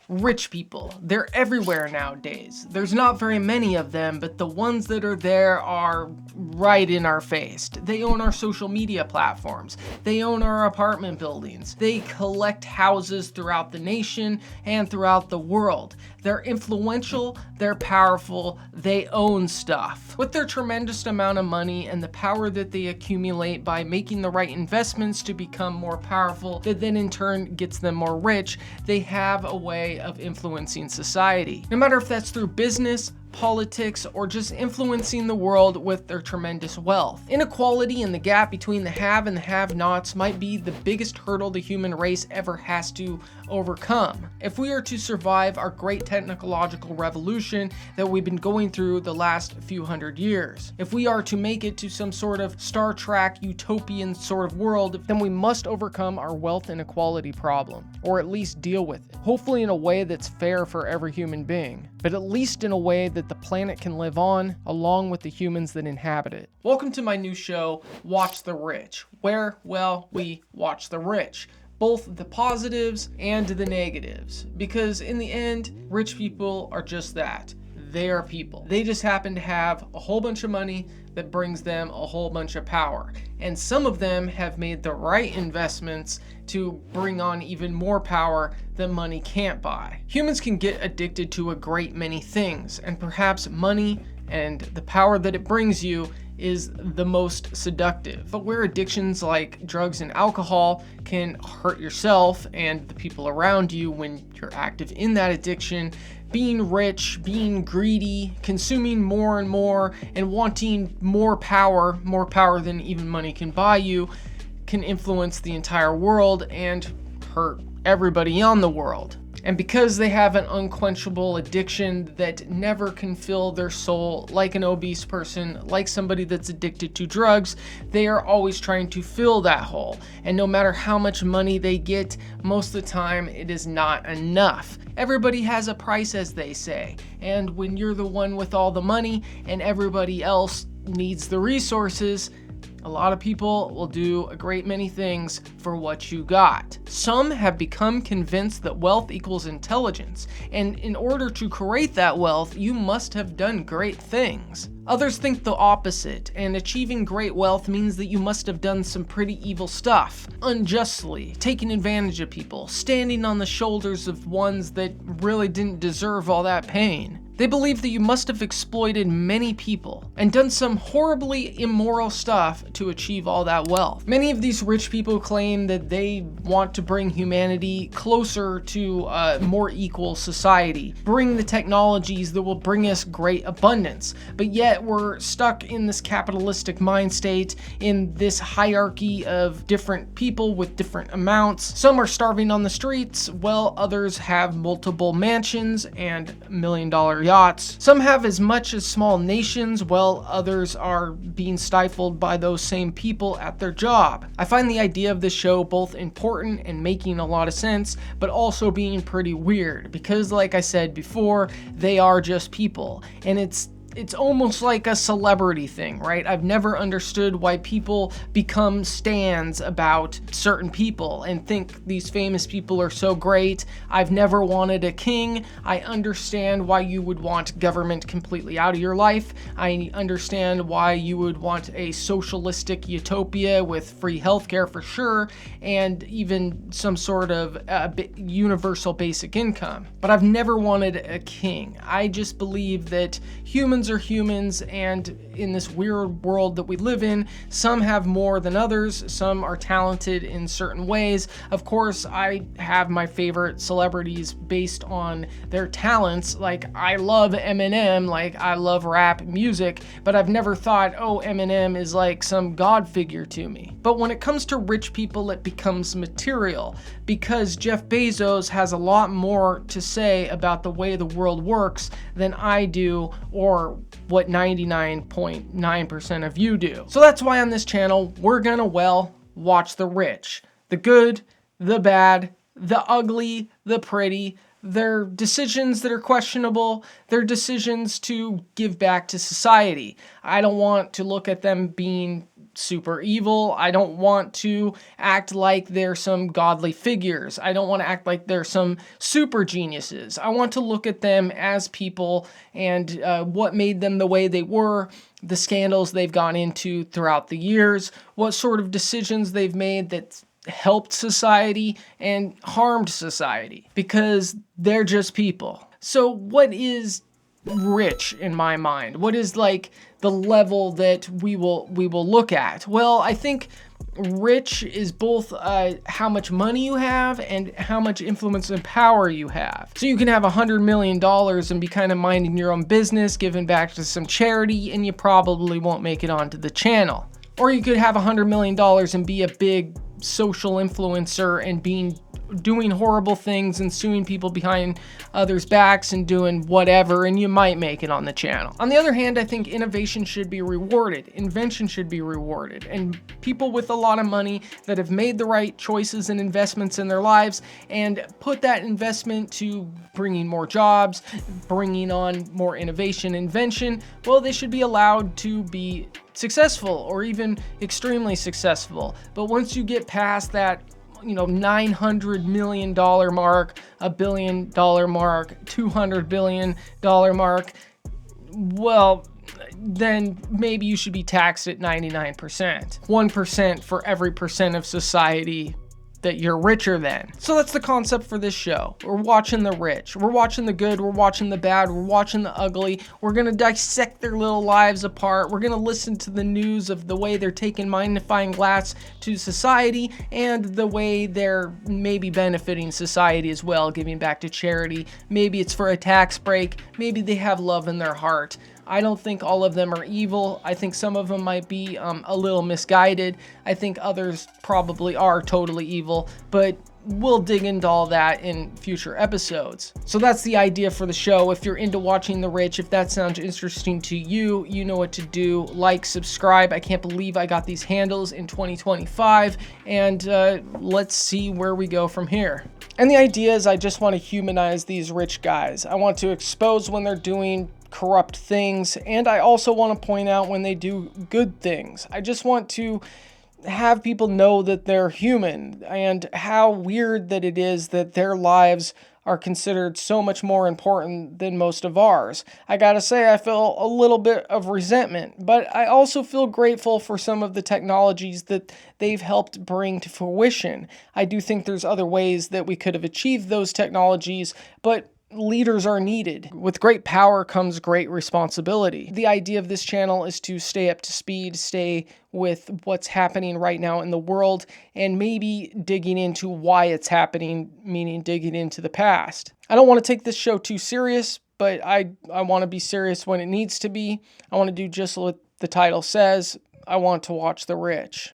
Rich people, they're everywhere nowadays. There's not very many of them, but the ones that are there are right in our face. They own our social media platforms. They own our apartment buildings. They collect houses throughout the nation and throughout the world. They're influential, they're powerful, they own stuff. With their tremendous amount of money and the power that they accumulate by making the right investments to become more powerful, that then in turn gets them more rich, they have a way of influencing society. No matter if that's through business, politics, or just influencing the world with their tremendous wealth. Inequality and the gap between the have and the have-nots might be the biggest hurdle the human race ever has to overcome. If we are to survive our great technological revolution that we've been going through the last few hundred years, if we are to make it to some sort of Star Trek utopian sort of world, then we must overcome our wealth inequality problem, or at least deal with it. Hopefully in a way that's fair for every human being, but at least in a way that the planet can live on along with the humans that inhabit it. Welcome to my new show, Watch the Rich, where, well, we watch the rich. Both the positives and the negatives. Because in the end, rich people are just that. They are people. They just happen to have a whole bunch of money that brings them a whole bunch of power. And some of them have made the right investments to bring on even more power that money can't buy. Humans can get addicted to a great many things, and perhaps money and the power that it brings you is the most seductive. But where addictions like drugs and alcohol can hurt yourself and the people around you when you're active in that addiction, being rich, being greedy, consuming more and more, and wanting more power than even money can buy you, can influence the entire world and hurt everybody on the world. And because they have an unquenchable addiction that never can fill their soul, like an obese person, like somebody that's addicted to drugs, they are always trying to fill that hole. And no matter how much money they get, most of the time it is not enough. Everybody has a price, as they say. And when you're the one with all the money and everybody else needs the resources, a lot of people will do a great many things for what you got. Some have become convinced that wealth equals intelligence, and in order to create that wealth, you must have done great things. Others think the opposite, and achieving great wealth means that you must have done some pretty evil stuff, unjustly, taking advantage of people, standing on the shoulders of ones that really didn't deserve all that pain. They believe that you must have exploited many people and done some horribly immoral stuff to achieve all that wealth. Many of these rich people claim that they want to bring humanity closer to a more equal society, bring the technologies that will bring us great abundance, but yet we're stuck in this capitalistic mind state, in this hierarchy of different people with different amounts. Some are starving on the streets, while others have multiple mansions and million-dollar yachts. Some have as much as small nations, while others are being stifled by those same people at their job. I find the idea of this show both important and making a lot of sense, but also being pretty weird, because like I said before, they are just people, and it's almost like a celebrity thing, right? I've never understood why people become stans about certain people and think these famous people are so great. I've never wanted a king. I understand why you would want government completely out of your life. I understand why you would want a socialistic utopia with free healthcare for sure, and even some sort of universal basic income. But I've never wanted a king. I just believe that humans are humans, and in this weird world that we live in, some have more than others, some are talented in certain ways. Of course, I have my favorite celebrities based on their talents. Like, I love Eminem, like I love rap music, but I've never thought, oh, Eminem is like some god figure to me. But when it comes to rich people, it becomes material, because Jeff Bezos has a lot more to say about the way the world works than I do, or what 99.9% of you do. So that's why on this channel, we're gonna, well, watch the rich. The good, the bad, the ugly, the pretty, their decisions that are questionable, their decisions to give back to society. I don't want to look at them being super evil. I don't want to act like they're some godly figures. I don't want to act like they're some super geniuses. I want to look at them as people and what made them the way they were, the scandals they've gone into throughout the years, what sort of decisions they've made that helped society and harmed society, because they're just people. So what is rich in my mind? What is like the level that we will look at? Well, I think rich is both how much money you have and how much influence and power you have. So you can have $100 million and be kind of minding your own business, giving back to some charity, and you probably won't make it onto the channel. Or you could have $100 million and be a big social influencer and doing horrible things and suing people behind others' backs and doing whatever, and you might make it on the channel. On the other hand, I think innovation should be rewarded, invention should be rewarded, and people with a lot of money that have made the right choices and investments in their lives and put that investment to bringing more jobs, bringing on more innovation, invention, well, they should be allowed to be successful or even extremely successful. But once you get past that, $900 million mark, $1 billion mark, $200 billion mark, well, then maybe you should be taxed at 99%. 1% for every percent of society that you're richer than. So that's the concept for this show. We're watching the rich. We're watching the good. We're watching the bad. We're watching the ugly. We're going to dissect their little lives apart. We're going to listen to the news of the way they're taking magnifying glass to society and the way they're maybe benefiting society as well, giving back to charity. Maybe it's for a tax break. Maybe they have love in their heart. I don't think all of them are evil. I think some of them might be a little misguided. I think others probably are totally evil, but we'll dig into all that in future episodes. So that's the idea for the show. If you're into watching the rich, if that sounds interesting to you, you know what to do. Like, subscribe. I can't believe I got these handles in 2025, and let's see where we go from here. And the idea is I just want to humanize these rich guys. I want to expose when they're doing corrupt things, and I also want to point out when they do good things. I just want to have people know that they're human and how weird that it is that their lives are considered so much more important than most of ours. I gotta say, I feel a little bit of resentment, but I also feel grateful for some of the technologies that they've helped bring to fruition. I do think there's other ways that we could have achieved those technologies, but leaders are needed. With great power comes great responsibility. The idea of this channel is to stay up to speed, stay with what's happening right now in the world, and maybe digging into why it's happening, meaning digging into the past. I don't want to take this show too serious, but I want to be serious when it needs to be. I want to do just what the title says. I want to watch the rich.